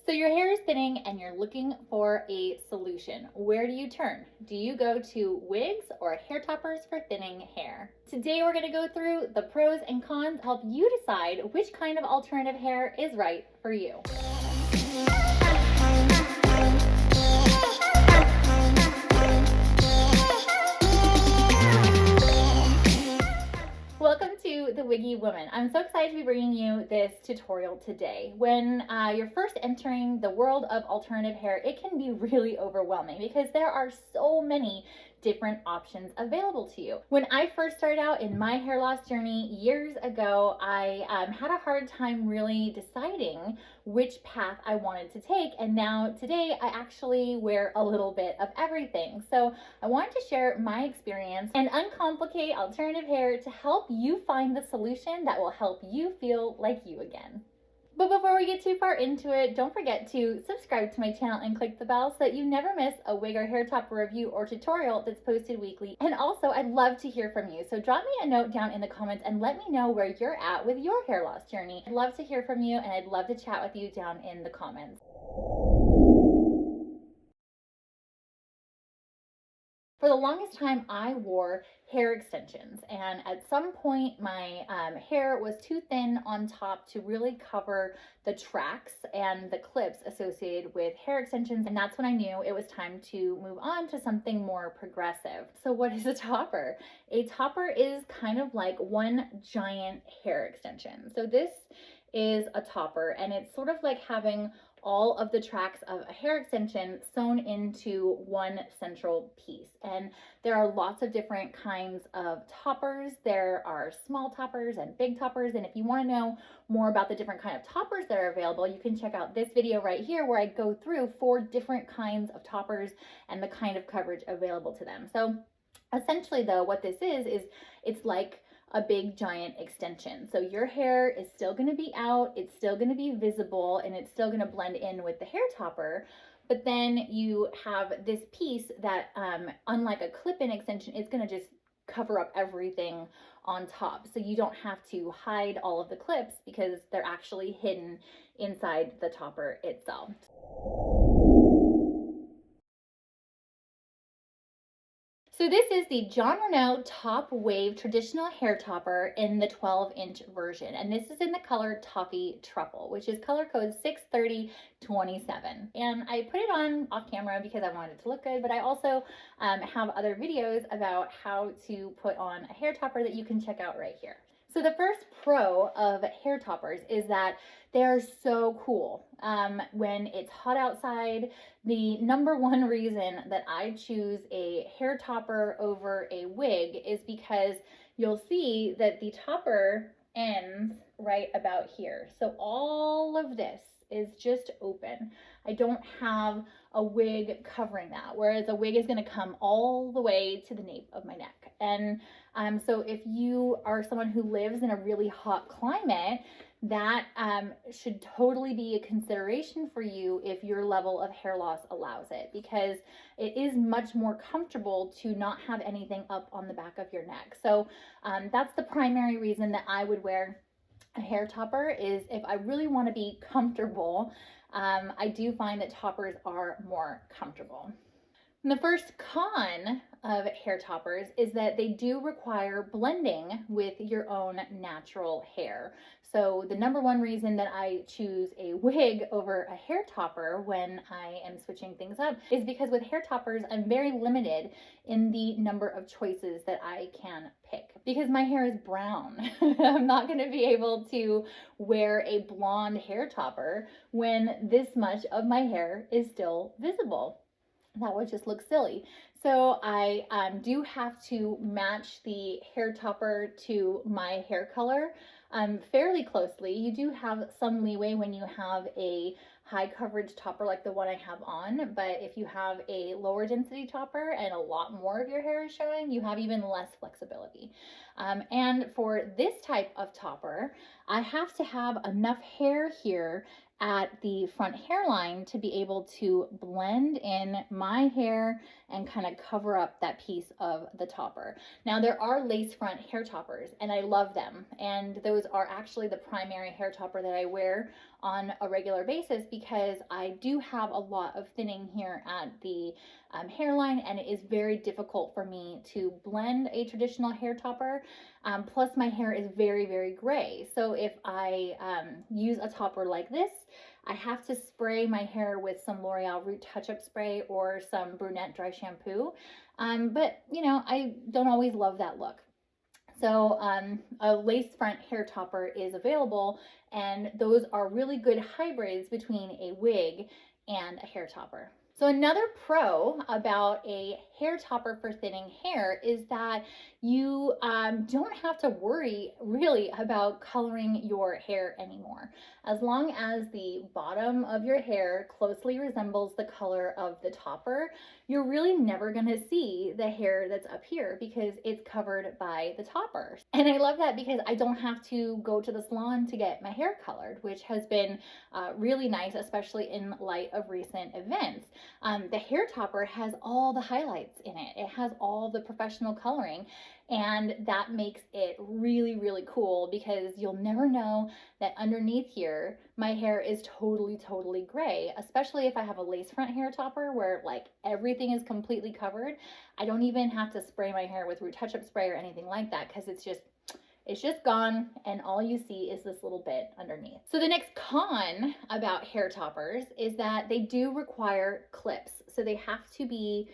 So your hair is thinning and you're looking for a solution. Where do you turn? Do you go to wigs or hair toppers for thinning hair? Today we're going to go through the pros and cons, help you decide which kind of alternative hair is right for you. Welcome to the Wiggy Woman. I'm so excited to be bringing you this tutorial today. When you're first entering the world of alternative hair, it can be really overwhelming because there are so many different options available to you. When I first started out in my hair loss journey years ago, I had a hard time really deciding which path I wanted to take, and now today I actually wear a little bit of everything. So I wanted to share my experience and uncomplicate alternative hair to help you find the solution that will help you feel like you again. But before we get too far into it, don't forget to subscribe to my channel and click the bell so that you never miss a wig or hair topper review or tutorial that's posted weekly. And also, I'd love to hear from you. So drop me a note down in the comments and let me know where you're at with your hair loss journey. I'd love to hear from you, and I'd love to chat with you down in the comments. For the longest time, I wore hair extensions, and at some point my hair was too thin on top to really cover the tracks and the clips associated with hair extensions, and that's when I knew it was time to move on to something more progressive. So what is a topper? A topper is kind of like one giant hair extension. So this is a topper, and it's sort of like having all of the tracks of a hair extension sewn into one central piece. And there are lots of different kinds of toppers. There are small toppers and big toppers. And if you want to know more about the different kind of toppers that are available, you can check out this video right here where I go through 4 different kinds of toppers and the kind of coverage available to them. So essentially though, what this is it's like a big giant extension. So your hair is still going to be out, it's still going to be visible, and it's still going to blend in with the hair topper. But then you have this piece that, unlike a clip-in extension, it's going to just cover up everything on top. So you don't have to hide all of the clips because they're actually hidden inside the topper itself. So this is the John Renault Top Wave Traditional Hair Topper in the 12-inch version. And this is in the color Toffee Truffle, which is color code 63027. And I put it on off camera because I wanted it to look good, but I also have other videos about how to put on a hair topper that you can check out right here. So the first pro of hair toppers is that they're so cool. When it's hot outside, the #1 reason that I choose a hair topper over a wig is because you'll see that the topper ends right about here. So all of this is just open. I don't have a wig covering that, whereas a wig is going to come all the way to the nape of my neck. And so if you are someone who lives in a really hot climate, that should totally be a consideration for you if your level of hair loss allows it, because it is much more comfortable to not have anything up on the back of your neck. So that's the primary reason that I would wear a hair topper, is if I really want to be comfortable. I do find that toppers are more comfortable. And the first con of hair toppers is that they do require blending with your own natural hair. So the #1 reason that I choose a wig over a hair topper when I am switching things up is because with hair toppers, I'm very limited in the number of choices that I can pick because my hair is brown. I'm not going to be able to wear a blonde hair topper when this much of my hair is still visible. That would just look silly. So I do have to match the hair topper to my hair color fairly closely. You do have some leeway when you have a high coverage topper like the one I have on, but if you have a lower density topper and a lot more of your hair is showing, you have even less flexibility. And for this type of topper, I have to have enough hair here at the front hairline to be able to blend in my hair and kind of cover up that piece of the topper. Now there are lace front hair toppers and I love them, and those are actually the primary hair topper that I wear on a regular basis because I do have a lot of thinning here at the hairline, and it is very difficult for me to blend a traditional hair topper. Plus, my hair is very, very gray. So if I use a topper like this, I have to spray my hair with some L'Oreal Root Touch-Up Spray or some Brunette Dry Shampoo. But, you know, I don't always love that look. So a lace front hair topper is available, and those are really good hybrids between a wig and a hair topper. So another pro about a hair topper for thinning hair is that you don't have to worry really about coloring your hair anymore. As long as the bottom of your hair closely resembles the color of the topper, you're really never going to see the hair that's up here because it's covered by the topper. And I love that because I don't have to go to the salon to get my hair colored, which has been really nice, especially in light of recent events. The hair topper has all the highlights in it. It has all the professional coloring, and that makes it really, really cool because you'll never know that underneath here, my hair is totally, totally gray, especially if I have a lace front hair topper where like everything is completely covered. I don't even have to spray my hair with Root Touch-Up Spray or anything like that because it's just gone, and all you see is this little bit underneath. So the next con about hair toppers is that they do require clips. So they have to be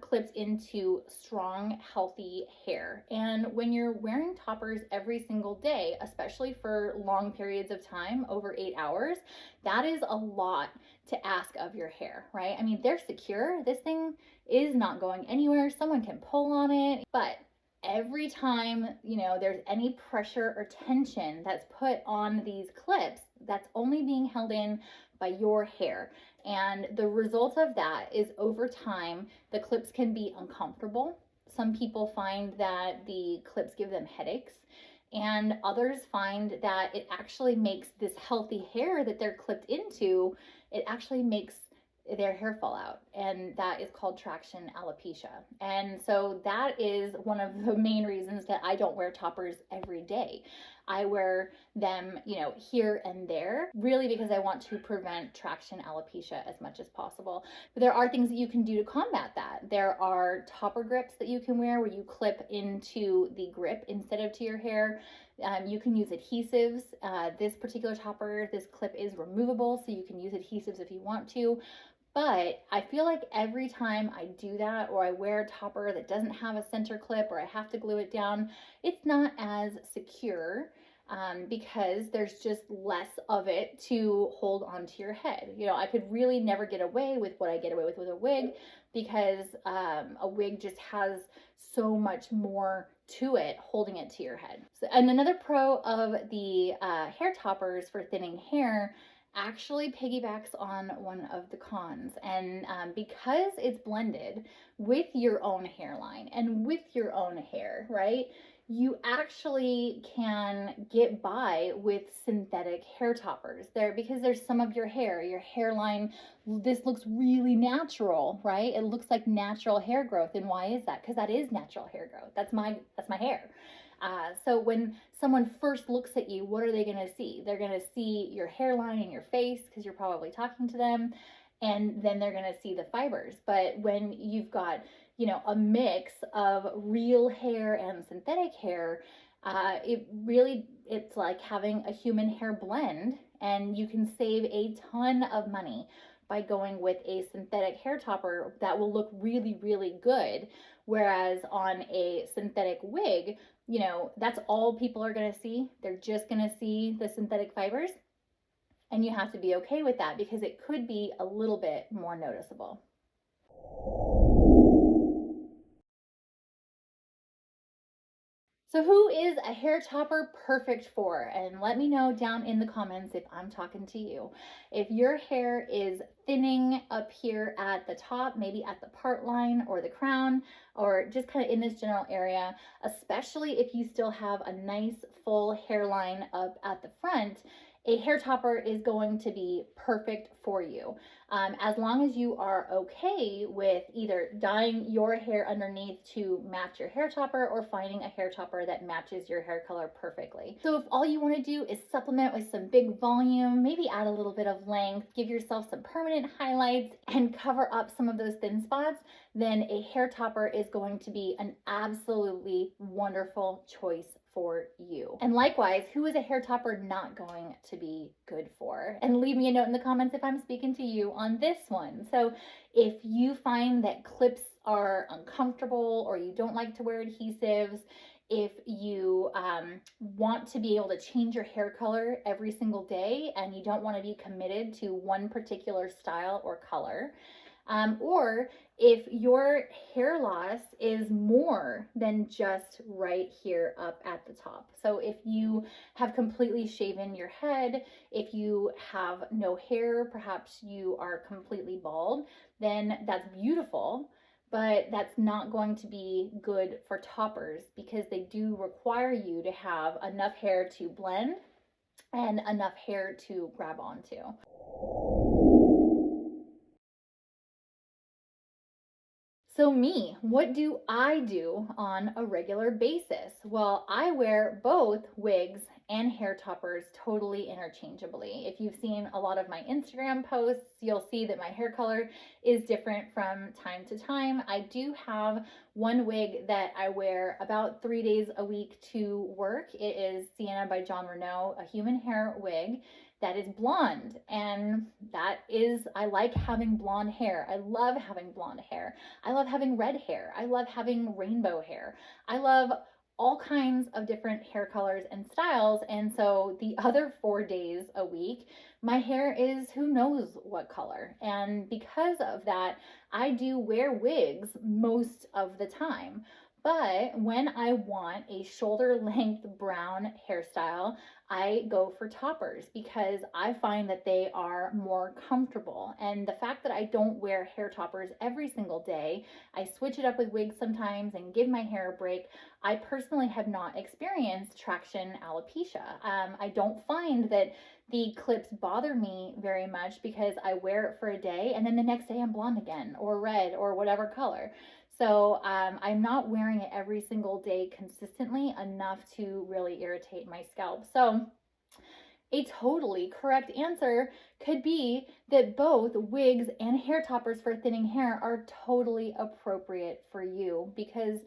clipped into strong, healthy hair. And when you're wearing toppers every single day, especially for long periods of time, over 8 hours, that is a lot to ask of your hair, right? I mean, they're secure. This thing is not going anywhere. Someone can pull on it, but every time, you know, there's any pressure or tension that's put on these clips, that's only being held in by your hair. And the result of that is over time, the clips can be uncomfortable. Some people find that the clips give them headaches, and others find that it actually makes this healthy hair that they're clipped into, it actually makes their hair fall out, and that is called traction alopecia. And so that is one of the main reasons that I don't wear toppers every day. I wear them, you know, here and there, really because I want to prevent traction alopecia as much as possible. But there are things that you can do to combat that. There are topper grips that you can wear where you clip into the grip instead of to your hair. You can use adhesives. This particular topper, this clip is removable, so you can use adhesives if you want to. But I feel like every time I do that, or I wear a topper that doesn't have a center clip, or I have to glue it down, it's not as secure because there's just less of it to hold onto your head. You know, I could really never get away with what I get away with a wig because a wig just has so much more to it holding it to your head. So, and another pro of the hair toppers for thinning hair actually piggybacks on one of the cons. And because it's blended with your own hairline and with your own hair, right? You actually can get by with synthetic hair toppers there because there's some of your hairline, this looks really natural, right? It looks like natural hair growth. And why is that? Because that is natural hair growth. That's my hair. So when someone first looks at you, what are they going to see? They're going to see your hairline and your face because you're probably talking to them, and then they're going to see the fibers. But when you've got, you know, a mix of real hair and synthetic hair, it's like having a human hair blend, and you can save a ton of money by going with a synthetic hair topper that will look really, really good. Whereas on a synthetic wig, you know, that's all people are going to see. They're just going to see the synthetic fibers. And you have to be okay with that because it could be a little bit more noticeable. So who is a hair topper perfect for? And let me know down in the comments if I'm talking to you. If your hair is thinning up here at the top, maybe at the part line or the crown, or just kind of in this general area, especially if you still have a nice full hairline up at the front, a hair topper is going to be perfect for you. As long as you are okay with either dyeing your hair underneath to match your hair topper or finding a hair topper that matches your hair color perfectly. So if all you want to do is supplement with some big volume, maybe add a little bit of length, give yourself some permanent highlights and cover up some of those thin spots, then a hair topper is going to be an absolutely wonderful choice for you. And likewise, who is a hair topper not going to be good for? And leave me a note in the comments if I'm speaking to you on this one. So if you find that clips are uncomfortable or you don't like to wear adhesives, if you want to be able to change your hair color every single day and you don't want to be committed to one particular style or color, or if your hair loss is more than just right here up at the top. So if you have completely shaven your head, if you have no hair, perhaps you are completely bald, then that's beautiful, but that's not going to be good for toppers because they do require you to have enough hair to blend and enough hair to grab onto. So me, what do I do on a regular basis? Well, I wear both wigs and hair toppers totally interchangeably. If you've seen a lot of my Instagram posts, you'll see that my hair color is different from time to time. I do have one wig that I wear about 3 days a week to work. It is Sienna by Jon Renau, a human hair wig that is blonde, and that is, I like having blonde hair. I love having blonde hair. I love having red hair. I love having rainbow hair. I love all kinds of different hair colors and styles. And so the other 4 days a week, my hair is who knows what color. And because of that, I do wear wigs most of the time. But when I want a shoulder length brown hairstyle, I go for toppers because I find that they are more comfortable. And the fact that I don't wear hair toppers every single day, I switch it up with wigs sometimes and give my hair a break. I personally have not experienced traction alopecia. I don't find that the clips bother me very much because I wear it for a day and then the next day I'm blonde again or red or whatever color. So I'm not wearing it every single day consistently enough to really irritate my scalp. So a totally correct answer could be that both wigs and hair toppers for thinning hair are totally appropriate for you because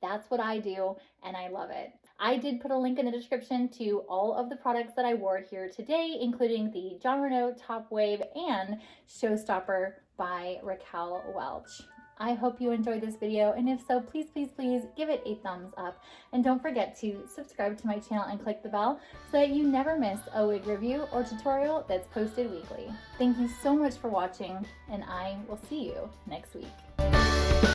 that's what I do and I love it. I did put a link in the description to all of the products that I wore here today, including the Jon Renau Top Wave and Showstopper by Raquel Welch. I hope you enjoyed this video, and if so, please, please, please give it a thumbs up. And don't forget to subscribe to my channel and click the bell so that you never miss a wig review or tutorial that's posted weekly. Thank you so much for watching, and I will see you next week.